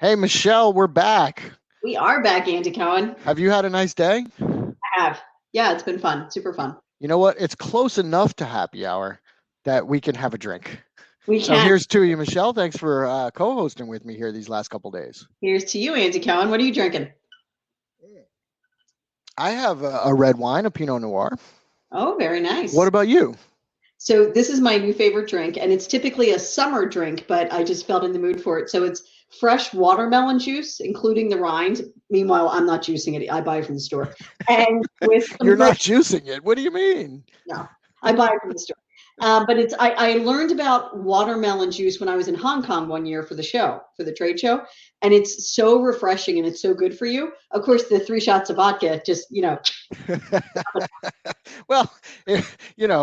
Hey, Michelle, we're back. We are back, Andy Cohen. Have you had a nice day? I have. Yeah, it's been fun. Super fun. You know what? It's close enough to happy hour that we can have a drink. We So can. here's to you, Michelle. Thanks for co-hosting with me here these last couple days. Here's to you, Andy Cohen. What are you drinking? I have a red wine, a Pinot Noir. Oh, very What nice. about you? So this is my new favorite drink, and it's typically a summer drink, but I just felt in the mood for it. So it's fresh watermelon juice, including the rind. Meanwhile, I'm not juicing it. I buy it from the store. And with some You're fresh, not juicing it. What do you mean? no, I buy it from the store. But I learned about watermelon juice when I was in Hong Kong one year for the show, for the trade show, and it's so refreshing and it's so good for you. Of course, the 3 shots of vodka just. Well,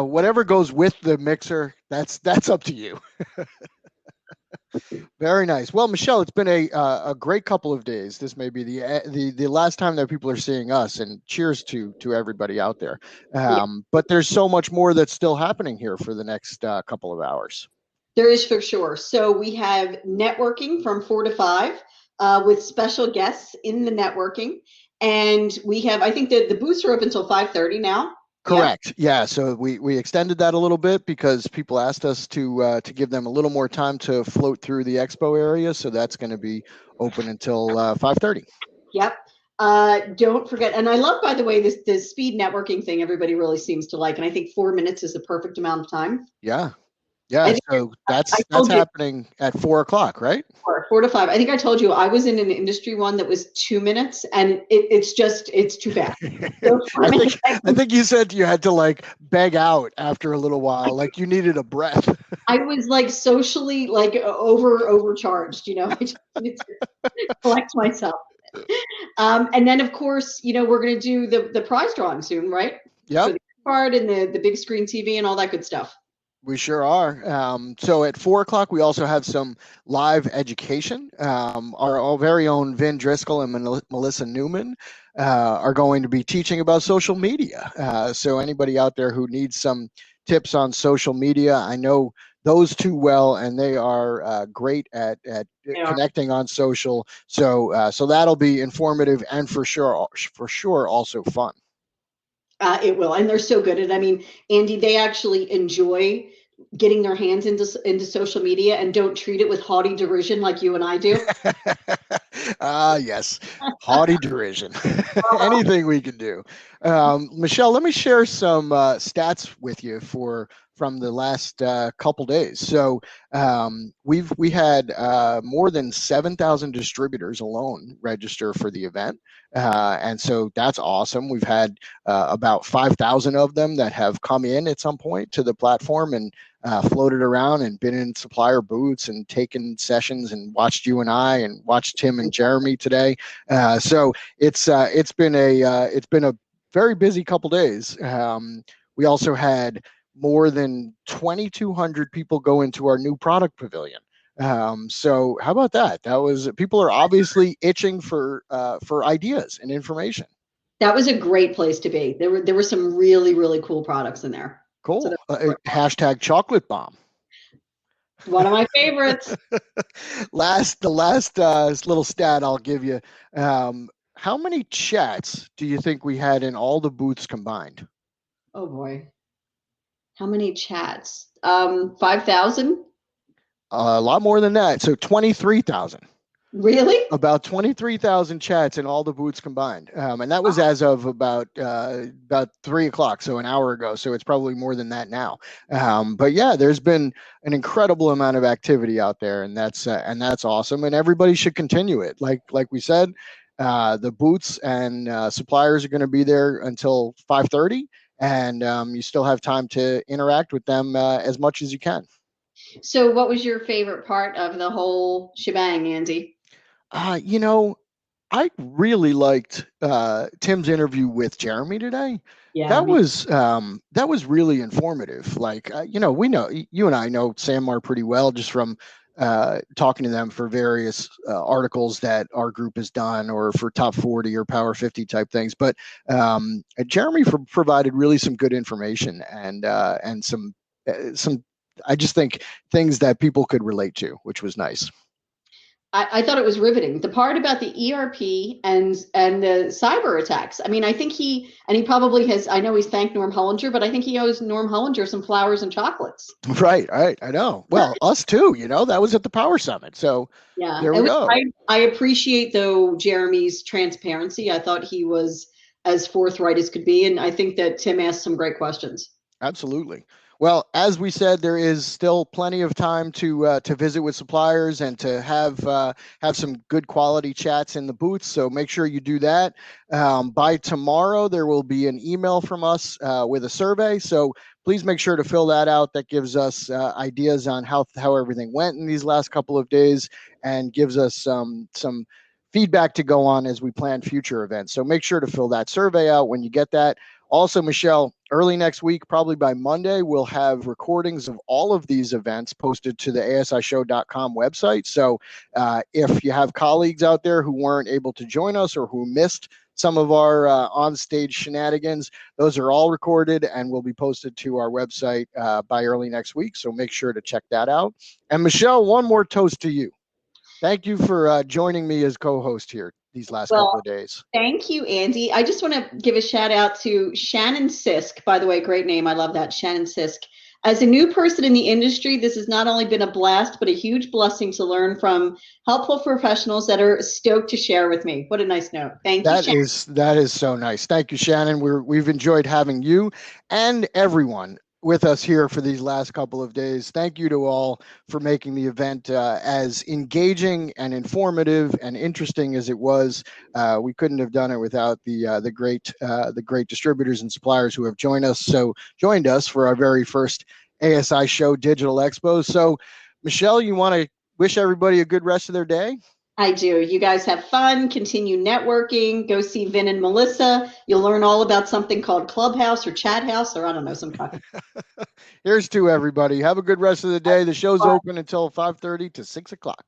whatever goes with the mixer, that's up to you. Very nice. Well, Michelle, it's been a great couple of days. This may be the last time that people are seeing us, and cheers to everybody out there. Yeah, But there's so much more that's still happening here for the next couple of hours. there is for sure. So we have networking from 4 to 5 with special guests in the networking, and we have. I think that the booths are open until 5:30 now. Yeah. Correct. Yeah. So we extended that a little bit because people asked us to give them a little more time to float through the expo area. So that's going to be open until 5:30. Yep. Don't forget, and I love, by the way, this speed networking thing. Everybody really seems to like, and I think 4 minutes is the perfect amount of time. Yeah. I Yeah. think So I that's told you happening at 4 o'clock, right? 4 to 5. I think I told you I was in an industry one that was 2 minutes, and it's too fast. So I 4 minutes. think I think you said you had to like beg out after a little while, like you needed a breath. I was like socially like overcharged. I just needed to collect myself. And then of course, we're going to do the prize drawing soon, right? For Yep, the card and the big screen TV and all that good stuff. we sure are. So at 4 o'clock, we also have some live education. Our very own Vin Driscoll and Melissa Newman are going to be teaching about social media. So anybody out there who needs some tips on social media, I know those two well, and they are great at Yeah. connecting on social. So that'll be informative and for sure also fun. It will, and they're so good at. I mean, Andy, they actually enjoy getting their hands into social media and don't treat it with haughty derision like you and I do. Yes, haughty derision. Anything we can do. Michelle, let me share some stats with you from the last couple days. So we had more than 7,000 distributors alone register for the event, and so that's awesome. We've had about 5,000 of them that have come in at some point to the platform and floated around and been in supplier booths and taken sessions and watched you and I and watched Tim and Jeremy today. So it's been a very busy couple days. We also had more than 2,200 people go into our new product pavilion. So how about that? That was people are obviously itching for ideas and information. That was a great place to be. There were some really really cool products in there. So Cool. that was great. Hashtag chocolate bomb. One of my favorites. The last little stat I'll give you. How many chats do you think we had in all the booths combined? Oh boy, how many chats? 5,000. A lot more than that. So 23,000. Really? About 23,000 chats in all the booths combined, and that was as of about 3 o'clock, so an hour ago. So it's probably more than that now. But yeah, there's been an incredible amount of activity out there, and that's awesome. And everybody should continue it. Like we said, the booths and suppliers are going to be there until 5:30, and you still have time to interact with them as much as you can. So, what was your favorite part of the whole shebang, Andy? Uh, you know, I really liked Tim's interview with Jeremy today. Yeah, That me. was that was really informative. Like we know you and I know Sanmar pretty well just from talking to them for various articles that our group has done, or for Top 40 or Power 50 type things. But Jeremy provided really some good information and some I just think things that people could relate to, which was nice. I thought it was riveting. The part about the ERP and the cyber attacks. I mean, I think he probably has. I know he's thanked Norm Hollinger, but I think he owes Norm Hollinger some flowers and chocolates. Right, right. I know. Well, us too. That was at the Power Summit. So Yeah, there it we was, go. I appreciate though Jeremy's transparency. I thought he was as forthright as could be, and I think that Tim asked some great questions. Absolutely. Well, as we said, there is still plenty of time to visit with suppliers and to have some good quality chats in the booths. So make sure you do that. By tomorrow, there will be an email from us with a survey. So please make sure to fill that out. That gives us ideas on how everything went in these last couple of days and gives us some feedback to go on as we plan future events. So make sure to fill that survey out when you get that. Also, Michele, early next week, probably by Monday, we'll have recordings of all of these events posted to the asishow.com website. So if you have colleagues out there who weren't able to join us or who missed some of our on-stage shenanigans, those are all recorded and will be posted to our website by early next week. So make sure to check that out. And Michele, one more toast to you. Thank you for joining me as co-host here these last couple Well, of days. thank you, Andy. I just want to give a shout out to Shannon Sisk. By the way, great name. I love that, Shannon Sisk. As a new person in the industry, this has not only been a blast, but a huge blessing to learn from helpful professionals that are stoked to share with me. What a nice note. Thank you, Shannon. That is so nice. Thank you, Shannon. We've enjoyed having you and everyone with us here for these last couple of days. Thank you to all for making the event as engaging and informative and interesting as it was. We couldn't have done it without the great distributors and suppliers who have joined us for our very first ASI Show Digital Expo. So, Michele, you want to wish everybody a good rest of their day? I do. You guys have fun, continue networking, go see Vin and Melissa. You'll learn all about something called Clubhouse or Chat House, or I don't know, some kind. Here's to everybody. Have a good rest of the day. The show's open until 5:30 to 6 o'clock.